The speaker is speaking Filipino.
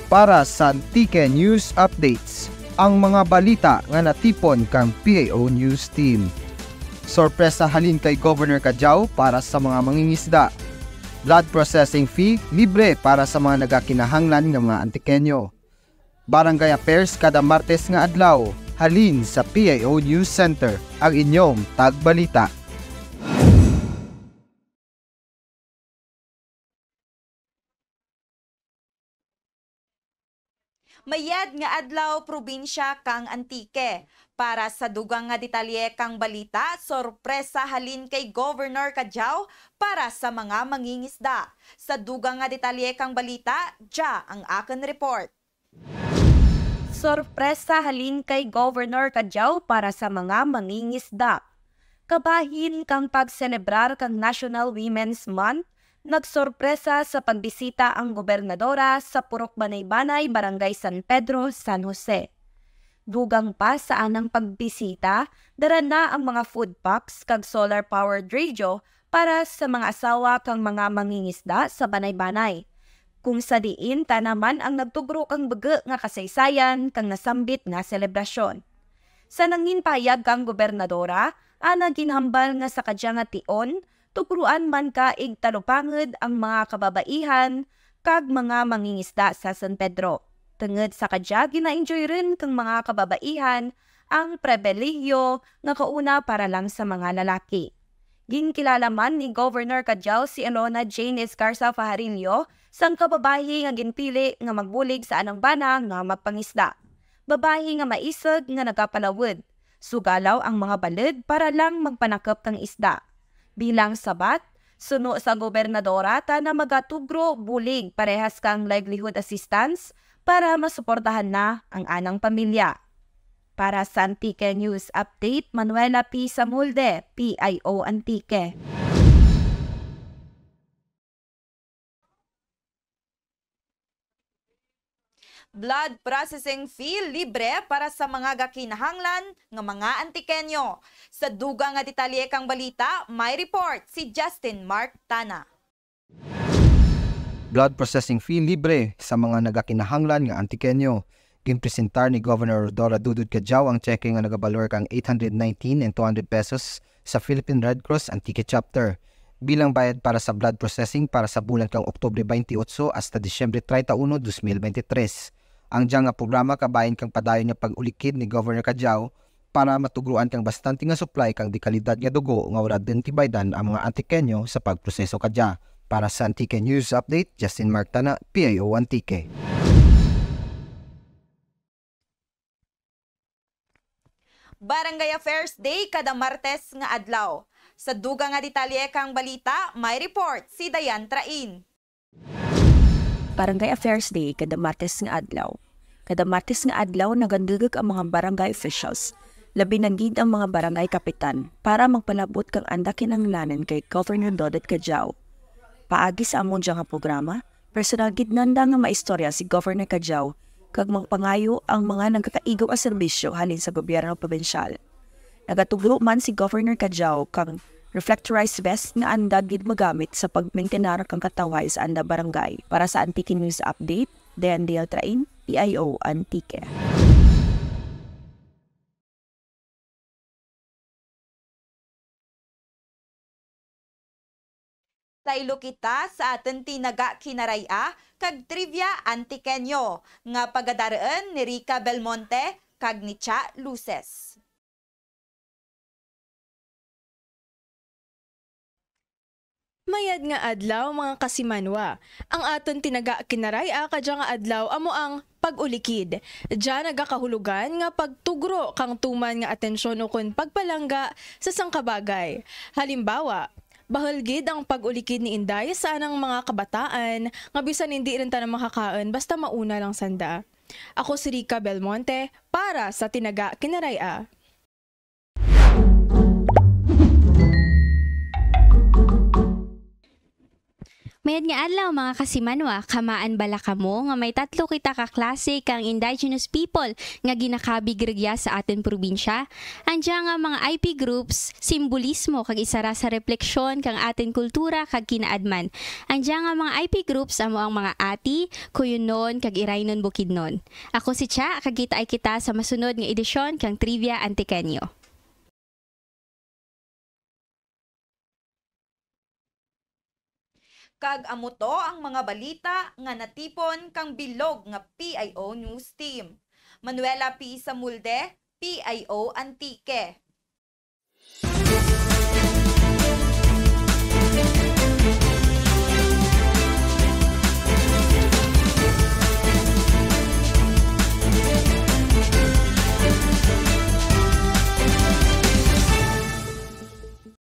para sa Antique News Updates, ang mga balita nga natipon kang PAO News Team. Sorpresa halin kay Governor Kajao para sa mga mangingisda. Blood processing fee libre para sa mga nagakinahanglan ng mga Antiqueño. Barangay Affairs kada Martes nga adlaw, halin sa PAO News Center, ang inyong tagbalita. Mayad nga adlaw probinsya kang Antique. Para sa dugang nga detalye kang balita, sorpresa halin kay Governor Kajao para sa mga mangingisda. Sa dugang nga detalye kang balita, dya ang akin report. Sorpresa halin kay Governor Kajao para sa mga mangingisda. Kabahin kang pagselebrar kang National Women's Month, nagsorpresa sa pagbisita ang gobernadora sa Purok Banay-Banay, Barangay San Pedro, San Jose. Dugang pa sa anang pagbisita, dara na ang mga food packs kag solar-powered radio para sa mga asawa kang mga mangingisda sa Banay-Banay. Kung sa diin, tanaman ang nagtugro kang baga nga kasaysayan kang nasambit nga selebrasyon. Sa nangin payag kang gobernadora, ana ginhambal nga sa kadya nga tion, tugruan man kaig talupanged ang mga kababaihan kag mga mangingisda sa San Pedro. Tungod sa kadya, gina-enjoy rin kang mga kababaihan ang pribilehiyo nga kauna para lang sa mga lalaki. Ginkilala man ni Governor Kajao si Elona Jane Escarza Fajarillo sang kababayi nga ginpili nga magbulig sa anang bana nga magpangisda. Babayi nga maisag nga nagapalawod. Sugalaw ang mga balid para lang magpanakop kang isda. Bilang sabat, suno sa gobernadora na magatugro bulig parehas kang livelihood assistance para masuportahan na ang anang pamilya. Para sa Antique News Update, Manuela P. Samulde, PIO Antique. Blood processing fee libre para sa mga gakinahanglan nga mga Antiqueño. Sa dugang nga detalye kang balita, may report si Justin Mark Tana. Blood processing fee libre sa mga nagakinahanglan nga Antiqueño. Ginpresentar ni Governor Dora Dudut Kajao ang cheque nga nagabalor kang 819 and 200 pesos sa Philippine Red Cross Antique Chapter bilang bayad para sa blood processing para sa bulan kang Oktubre 28 hasta Disyembre 31, 2023. Ang diyang nga programa kabahin kang padayon nga pag-ulikid ni Governor Kajao para matugruan kang bastante nga supply kang dikalidad nga dugo nga ura dentibaydan ang mga Antiqueño sa pagproseso kadya. Para sa Antique News Update, Justin Martana, PIO Antique. Barangay Affairs Day kada Martes nga adlaw. Sa dugang nga detalye kang balita, may report si Dayan Train. Barangay Affairs Day kada Martes nga adlaw. Kada Martes nga adlaw nagandugag ang mga barangay officials, labi na gid ang mga barangay kapitan para magpalabot kang anda kinahanglanan kay Governor Dodot Kajao. Paagi sa among nga programa, personal gid nanda nga maistorya si Governor Kajao kag magpangayo ang mga nagkakaigaw a serbisyo halin sa gobyerno probensyal. Nagatugro man si Governor Kajao kang reflectorized vest nga anda gid magamit sa pagmaintenar kang katawhay sa anda barangay. Para sa Antique News Update, Dayan Train, PIO Antique. Taylo kita sa atin tinaga kinaraya kag trivia Antiqueño nga pagadaraan ni Rica Belmonte kag ni Cha Luces. Mayad nga adlaw mga kasimanwa. Ang aton tinaga kinaraya kadya nga adlaw amo ang pag-ulikid. Diyan nagakahulugan nga pagtugro kang tuman nga atensyon ukon pagpalangga sa sangkabagay. Halimbawa, bahal gid ang pag-ulikid ni Inday sa anang mga kabataan nga bisan hindi rin ta na makakaan basta mauna lang sanda. Ako si Rica Belmonte para sa tinaga kinaraya. Mayad nga adlaw mga kasimanwa, kamaan bala kamo nga may 3 kita ka klase kang indigenous people nga ginakabig regya sa atin probinsya. Andya nga mga IP groups, simbolismo kag isara sa refleksyon kang atin kultura kag kinaadman. Andya nga mga IP groups amo ang mga ati, kuyunon kag iraynon bukidnon. Ako si Cha, kag kita ay kita sa masunod nga edisyon kang Trivia Antikenyo. Kag amuto ang mga balita nga natipon kang bilog nga PIO News Team. Manuela P. Samulde, PIO Antique.